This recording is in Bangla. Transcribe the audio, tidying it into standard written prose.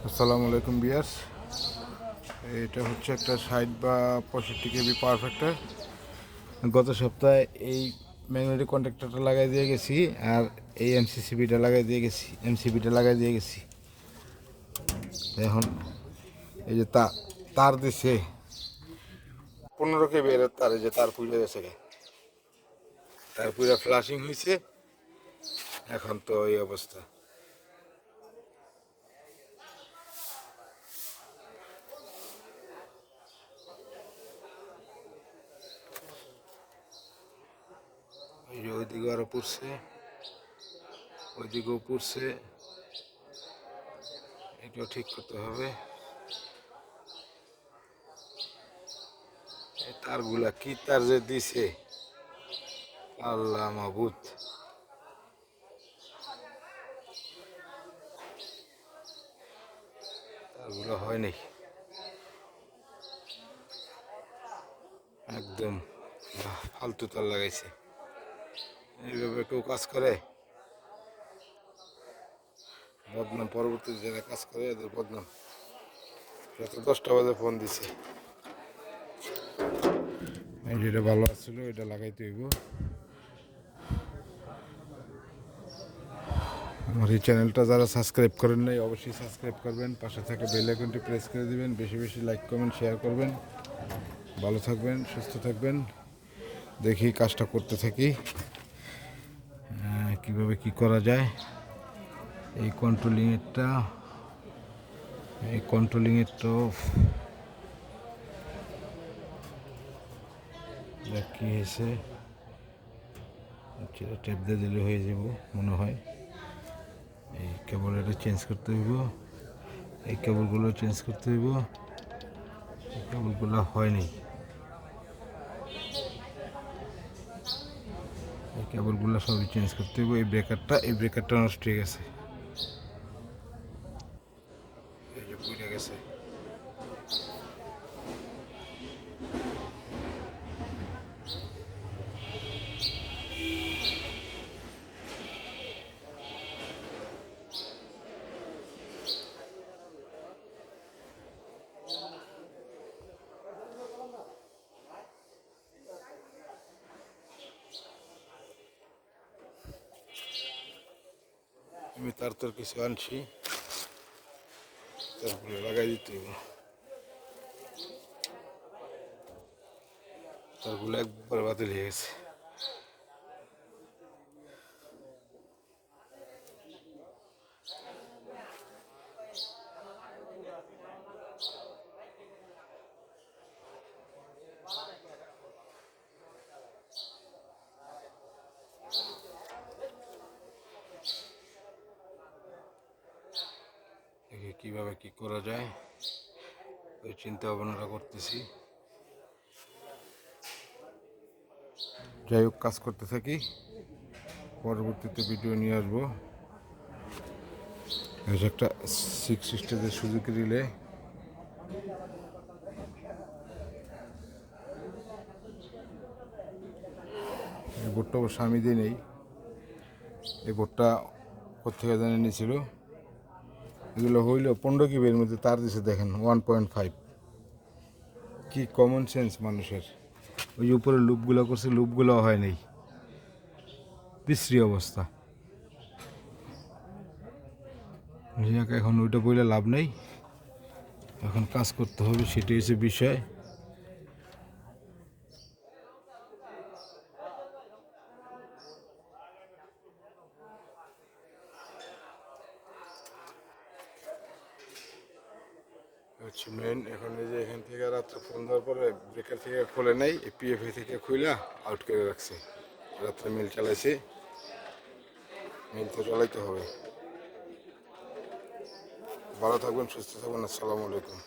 আসসালামু আলাইকুম বিয়ার্স। এটা হচ্ছে একটা 60 বা 65 কেবি পাওয়ার ফ্যাক্টর। গত সপ্তাহে এই ম্যাগনেটিক কন্ট্যাক্টরটা লাগাই দিয়ে গেছি, আর এই এমসিবিটা লাগাই দিয়ে গেছি। এখন এই যে তার দিছে 15 কেবি এর তার, এই যে তার পুড়ে গেছে, তার পুরো ফ্লাশিং হয়েছে। এখন তো এই অবস্থা। এই যে ওইদিকে আরো পুড়ছে, ওইদিকেও পুড়ছে, এটাও ঠিক করতে হবে। এই তারগুলা কি তার যে দিছে, আল্লাহ মাবুদ। তারগুলো হয় নাই, একদম ফালতু তার লাগাইছে। এইভাবে কেউ কাজ করে, বদনাম। পরবর্তী যারা কাজ করে এদের বদনাম। রাত 10টা বাজে ফোন দিছে, যেটা ভালো আসছিল এটা লাগাইতে হইব। আমার এই চ্যানেলটা যারা সাবস্ক্রাইব করেন নাই অবশ্যই সাবস্ক্রাইব করবেন, পাশে থাকা বেল আইকনটি প্রেস করে দিবেন, বেশি বেশি লাইক কমেন্ট শেয়ার করবেন। ভালো থাকবেন, সুস্থ থাকবেন। দেখি কাজটা করতে থাকি, কিভাবে কি করা যায়। এই কন্ট্রোলিংয়েরটা কি হয়েছে, টেপ দিয়ে দিলে হয়ে যাব মনে হয়। এই কেবল এটা চেঞ্জ করতে হইব, এই কেবলগুলো চেঞ্জ করতে হইব। এই কেবলগুলো হয়নি, এই কেবলগুলো সবই চেঞ্জ করতে হইব। এই ব্রেকারটা নষ্ট হয়ে গেছে, এই যে পুড়ে গেছে। আমি তার কিছু আনছি, তারপরে লাগাই দিতে হইব। তারগুলো একবার বাতিল হয়ে গেছে। দেখি কীভাবে কী করা যায়, ওই চিন্তা ভাবনাটা করতেছি। যাই হোক, কাজ করতে থাকি, পরবর্তীতে ভিডিও নিয়ে আসবো। একটা 6 স্টেজের সুজুকি রিলে, এই বোর্ডটা অবশ্য আমি দিয়ে নেই, এই বোর্ডটা কোথেকে জানিয়ে নিয়েছিল। এগুলো হইলেও 15 কিবের মধ্যে তার দিছে দেখেন 1.5। কি কমন সেন্স মানুষের। ওই যে উপরে লুপগুলো করছে, লুপগুলো হয় নাই, বিশ্রী অবস্থা। এখন ওইটা বইলে লাভ নেই, এখন কাজ করতে হবে, সেটাই হচ্ছে বিষয়। হচ্ছে মেন। এখন এই যে এখান থেকে রাত্রে ফোন দেওয়ার পরে ব্রেকার থেকে খোলে নাই, পিএফএ থেকে খুইলা আউট করে রাখছে। রাত্রে মিল চালাইছে, মিল তো চালাইতে হবে। ভালো থাকবেন, সুস্থ থাকবেন। আসসালামু আলাইকুম।